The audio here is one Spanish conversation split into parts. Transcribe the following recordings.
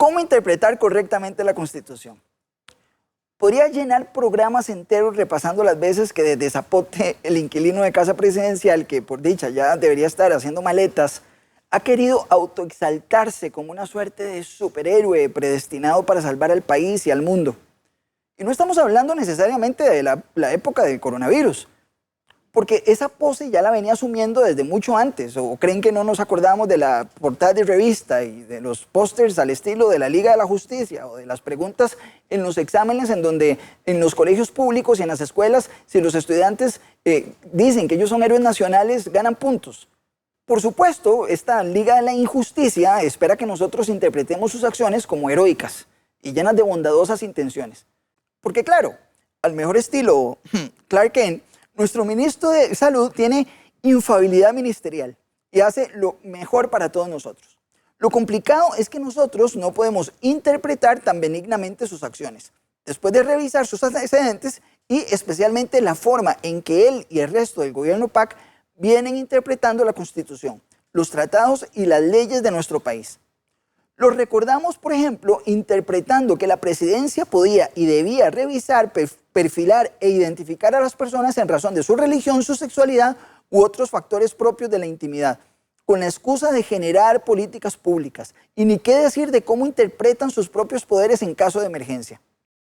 ¿Cómo interpretar correctamente la Constitución? Podría llenar programas enteros repasando las veces que desde Zapote, el inquilino de casa presidencial, que por dicha ya debería estar haciendo maletas, ha querido autoexaltarse como una suerte de superhéroe predestinado para salvar al país y al mundo. Y no estamos hablando necesariamente de la época del coronavirus, porque esa pose ya la venía asumiendo desde mucho antes. ¿O creen que no nos acordamos de la portada de revista y de los pósters al estilo de la Liga de la Justicia o de las preguntas en los exámenes en donde en los colegios públicos y en las escuelas, si los estudiantes dicen que ellos son héroes nacionales, ganan puntos? Por supuesto, esta Liga de la Injusticia espera que nosotros interpretemos sus acciones como heroicas y llenas de bondadosas intenciones. Porque claro, al mejor estilo Clark Kent, nuestro ministro de Salud tiene infalibilidad ministerial y hace lo mejor para todos nosotros. Lo complicado es que nosotros no podemos interpretar tan benignamente sus acciones, después de revisar sus antecedentes y especialmente la forma en que él y el resto del gobierno PAC vienen interpretando la Constitución, los tratados y las leyes de nuestro país. Los recordamos, por ejemplo, interpretando que la presidencia podía y debía revisar, perfilar e identificar a las personas en razón de su religión, su sexualidad u otros factores propios de la intimidad, con la excusa de generar políticas públicas, y ni qué decir de cómo interpretan sus propios poderes en caso de emergencia.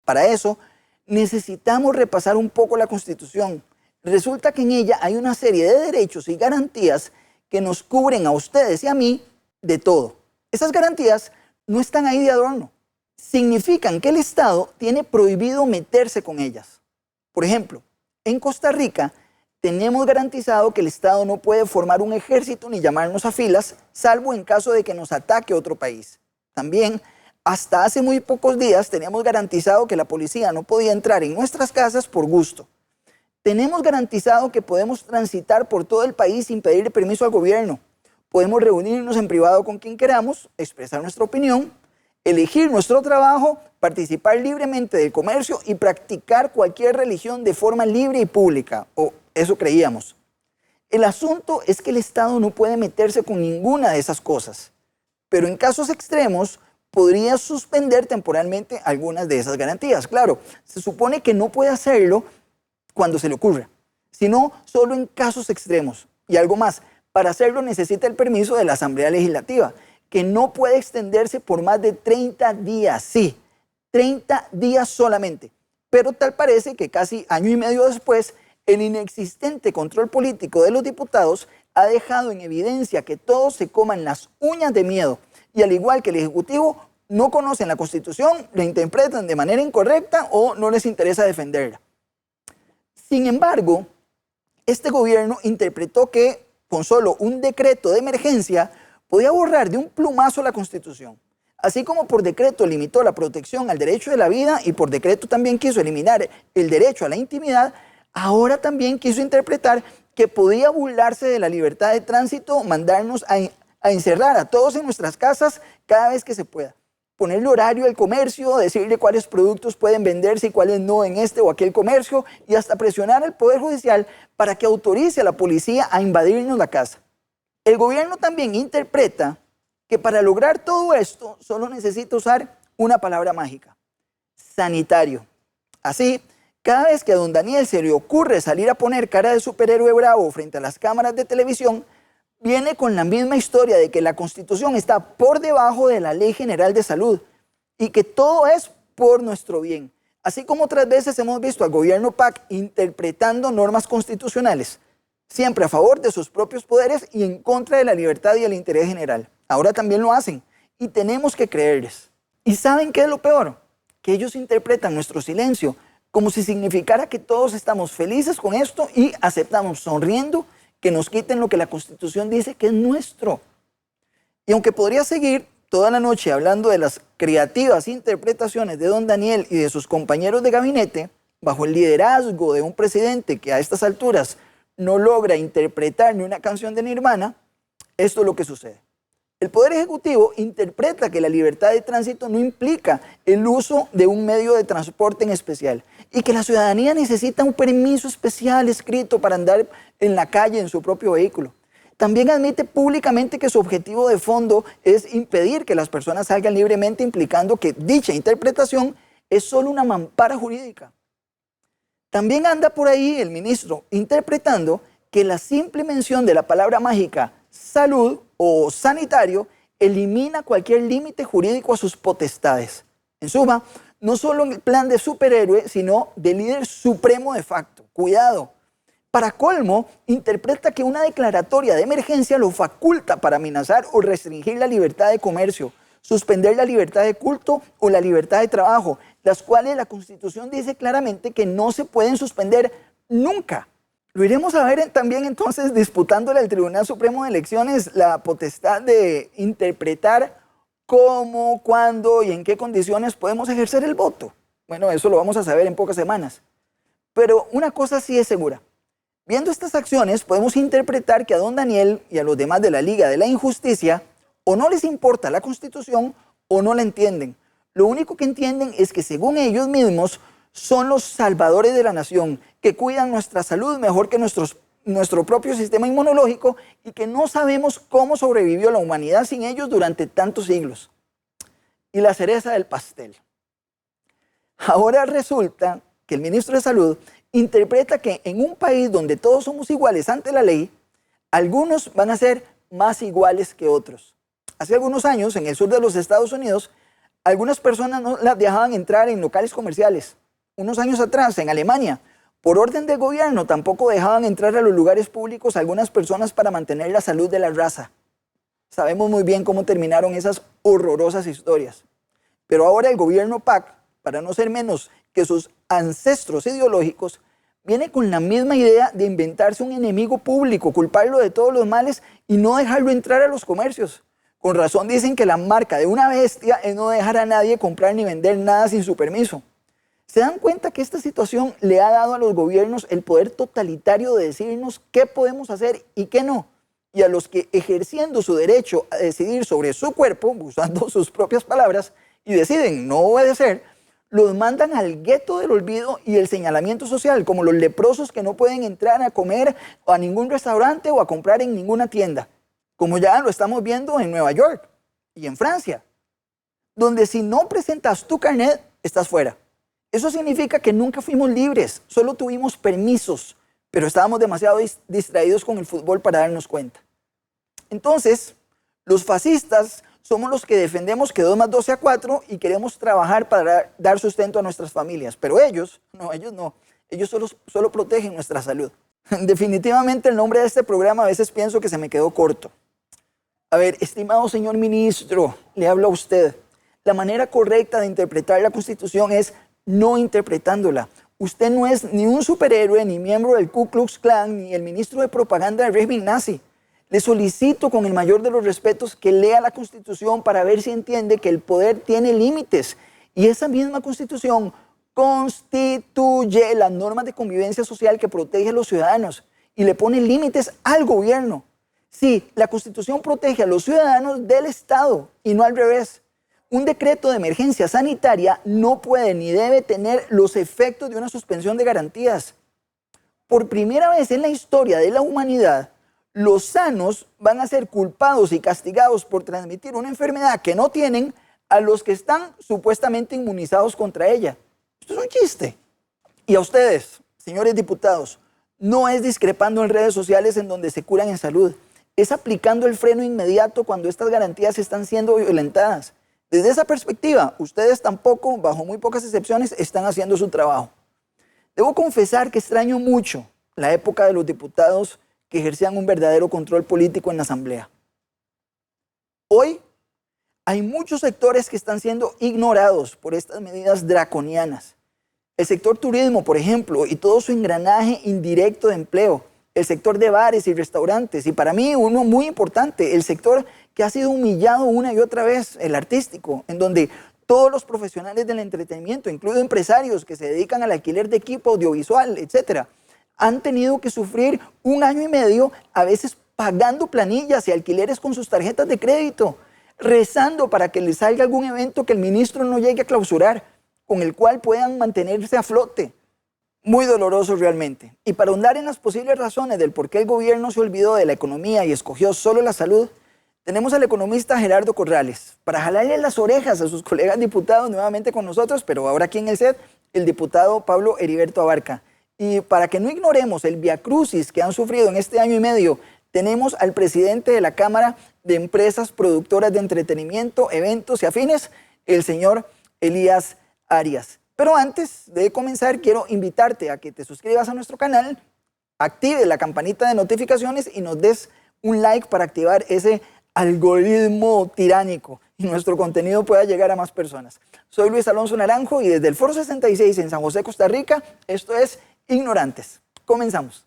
Para eso, necesitamos repasar un poco la Constitución. Resulta que en ella hay una serie de derechos y garantías que nos cubren a ustedes y a mí de todo. Esas garantías no están ahí de adorno. Significan que el Estado tiene prohibido meterse con ellas. Por ejemplo, en Costa Rica tenemos garantizado que el Estado no puede formar un ejército ni llamarnos a filas, salvo en caso de que nos ataque otro país. También, hasta hace muy pocos días teníamos garantizado que la policía no podía entrar en nuestras casas por gusto. Tenemos garantizado que podemos transitar por todo el país sin pedirle permiso al gobierno. Podemos reunirnos en privado con quien queramos, expresar nuestra opinión, elegir nuestro trabajo, participar libremente del comercio y practicar cualquier religión de forma libre y pública, o eso creíamos. El asunto es que el Estado no puede meterse con ninguna de esas cosas, pero en casos extremos podría suspender temporalmente algunas de esas garantías. Claro, se supone que no puede hacerlo cuando se le ocurra, sino solo en casos extremos. Y algo más, para hacerlo necesita el permiso de la Asamblea Legislativa, que no puede extenderse por más de 30 días, sí, 30 días solamente. Pero tal parece que casi año y medio después, el inexistente control político de los diputados ha dejado en evidencia que todos se coman las uñas de miedo y al igual que el Ejecutivo, no conocen la Constitución, la interpretan de manera incorrecta o no les interesa defenderla. Sin embargo, este gobierno interpretó que con solo un decreto de emergencia podía borrar de un plumazo la Constitución. Así como por decreto limitó la protección al derecho de la vida y por decreto también quiso eliminar el derecho a la intimidad, ahora también quiso interpretar que podía burlarse de la libertad de tránsito, mandarnos a encerrar a todos en nuestras casas cada vez que se pueda. Ponerle horario al comercio, decirle cuáles productos pueden venderse y cuáles no en este o aquel comercio y hasta presionar al Poder Judicial para que autorice a la policía a invadirnos la casa. El gobierno también interpreta que para lograr todo esto solo necesita usar una palabra mágica: sanitario. Así, cada vez que a don Daniel se le ocurre salir a poner cara de superhéroe bravo frente a las cámaras de televisión, viene con la misma historia de que la Constitución está por debajo de la Ley General de Salud y que todo es por nuestro bien. Así como otras veces hemos visto al gobierno PAC interpretando normas constitucionales, siempre a favor de sus propios poderes y en contra de la libertad y el interés general. Ahora también lo hacen y tenemos que creerles. ¿Y saben qué es lo peor? Que ellos interpretan nuestro silencio como si significara que todos estamos felices con esto y aceptamos sonriendo que nos quiten lo que la Constitución dice que es nuestro. Y aunque podría seguir toda la noche hablando de las creativas interpretaciones de don Daniel y de sus compañeros de gabinete, bajo el liderazgo de un presidente que a estas alturas no logra interpretar ni una canción de Nirvana, esto es lo que sucede. El Poder Ejecutivo interpreta que la libertad de tránsito no implica el uso de un medio de transporte en especial y que la ciudadanía necesita un permiso especial escrito para andar en la calle en su propio vehículo. También admite públicamente que su objetivo de fondo es impedir que las personas salgan libremente, implicando que dicha interpretación es solo una mampara jurídica. También anda por ahí el ministro interpretando que la simple mención de la palabra mágica salud o sanitario elimina cualquier límite jurídico a sus potestades. En suma, no solo en el plan de superhéroe, sino de líder supremo de facto. Cuidado. Para colmo, interpreta que una declaratoria de emergencia lo faculta para amenazar o restringir la libertad de comercio, suspender la libertad de culto o la libertad de trabajo, las cuales la Constitución dice claramente que no se pueden suspender nunca. Lo iremos a ver también entonces disputándole al Tribunal Supremo de Elecciones la potestad de interpretar cómo, cuándo y en qué condiciones podemos ejercer el voto. Bueno, eso lo vamos a saber en pocas semanas. Pero una cosa sí es segura. Viendo estas acciones, podemos interpretar que a don Daniel y a los demás de la Liga de la Injusticia o no les importa la Constitución o no la entienden. Lo único que entienden es que según ellos mismos son los salvadores de la nación, que cuidan nuestra salud mejor que nuestro propio sistema inmunológico y que no sabemos cómo sobrevivió la humanidad sin ellos durante tantos siglos. Y la cereza del pastel. Ahora resulta que el ministro de Salud interpreta que en un país donde todos somos iguales ante la ley, algunos van a ser más iguales que otros. Hace algunos años, en el sur de los Estados Unidos, algunas personas no las dejaban entrar en locales comerciales. Unos años atrás, en Alemania, por orden del gobierno, tampoco dejaban entrar a los lugares públicos a algunas personas para mantener la salud de la raza. Sabemos muy bien cómo terminaron esas horrorosas historias. Pero ahora el gobierno PAC, para no ser menos que sus ancestros ideológicos, viene con la misma idea de inventarse un enemigo público, culparlo de todos los males y no dejarlo entrar a los comercios. Con razón dicen que la marca de una bestia es no dejar a nadie comprar ni vender nada sin su permiso. ¿Se dan cuenta que esta situación le ha dado a los gobiernos el poder totalitario de decirnos qué podemos hacer y qué no? Y a los que, ejerciendo su derecho a decidir sobre su cuerpo, usando sus propias palabras, y deciden no obedecer, los mandan al gueto del olvido y el señalamiento social, como los leprosos que no pueden entrar a comer a ningún restaurante o a comprar en ninguna tienda, como ya lo estamos viendo en Nueva York y en Francia, donde si no presentas tu carnet, estás fuera. Eso significa que nunca fuimos libres, solo tuvimos permisos, pero estábamos demasiado distraídos con el fútbol para darnos cuenta. Entonces, los fascistas somos los que defendemos que 2 más 2 sea 4 y queremos trabajar para dar sustento a nuestras familias. Pero ellos no. Ellos solo protegen nuestra salud. Definitivamente el nombre de este programa a veces pienso que se me quedó corto. A ver, estimado señor ministro, le hablo a usted. La manera correcta de interpretar la Constitución es no interpretándola. Usted no es ni un superhéroe, ni miembro del Ku Klux Klan, ni el ministro de propaganda del régimen nazi. Le solicito con el mayor de los respetos que lea la Constitución para ver si entiende que el poder tiene límites. Y esa misma Constitución constituye las normas de convivencia social que protege a los ciudadanos y le pone límites al gobierno. Sí, la Constitución protege a los ciudadanos del Estado y no al revés. Un decreto de emergencia sanitaria no puede ni debe tener los efectos de una suspensión de garantías. Por primera vez en la historia de la humanidad, los sanos van a ser culpados y castigados por transmitir una enfermedad que no tienen a los que están supuestamente inmunizados contra ella. Esto es un chiste. Y a ustedes, señores diputados, no es discrepando en redes sociales en donde se curan en salud. Es aplicando el freno inmediato cuando estas garantías están siendo violentadas. Desde esa perspectiva, ustedes tampoco, bajo muy pocas excepciones, están haciendo su trabajo. Debo confesar que extraño mucho la época de los diputados que ejercían un verdadero control político en la Asamblea. Hoy hay muchos sectores que están siendo ignorados por estas medidas draconianas. El sector turismo, por ejemplo, y todo su engranaje indirecto de empleo. El sector de bares y restaurantes. Y para mí uno muy importante, el sector que ha sido humillado una y otra vez, el artístico, en donde todos los profesionales del entretenimiento, incluidos empresarios que se dedican al alquiler de equipo audiovisual, etcétera, han tenido que sufrir 1 año y medio, a veces pagando planillas y alquileres con sus tarjetas de crédito, rezando para que les salga algún evento que el ministro no llegue a clausurar, con el cual puedan mantenerse a flote. Muy doloroso realmente. Y para ahondar en las posibles razones del por qué el gobierno se olvidó de la economía y escogió solo la salud, tenemos al economista Gerardo Corrales para jalarle las orejas a sus colegas diputados nuevamente con nosotros, pero ahora aquí en el set, el diputado Pablo Heriberto Abarca. Y para que no ignoremos el viacrucis que han sufrido en este año y medio, tenemos al presidente de la Cámara de Empresas Productoras de Entretenimiento, Eventos y Afines, el señor Elías Arias. Pero antes de comenzar, quiero invitarte a que te suscribas a nuestro canal, actives la campanita de notificaciones y nos des un like para activar ese algoritmo tiránico y nuestro contenido pueda llegar a más personas. Soy Luis Alonso Naranjo y desde el Foro 66 en San José, Costa Rica, esto es Ignorantes. Comenzamos.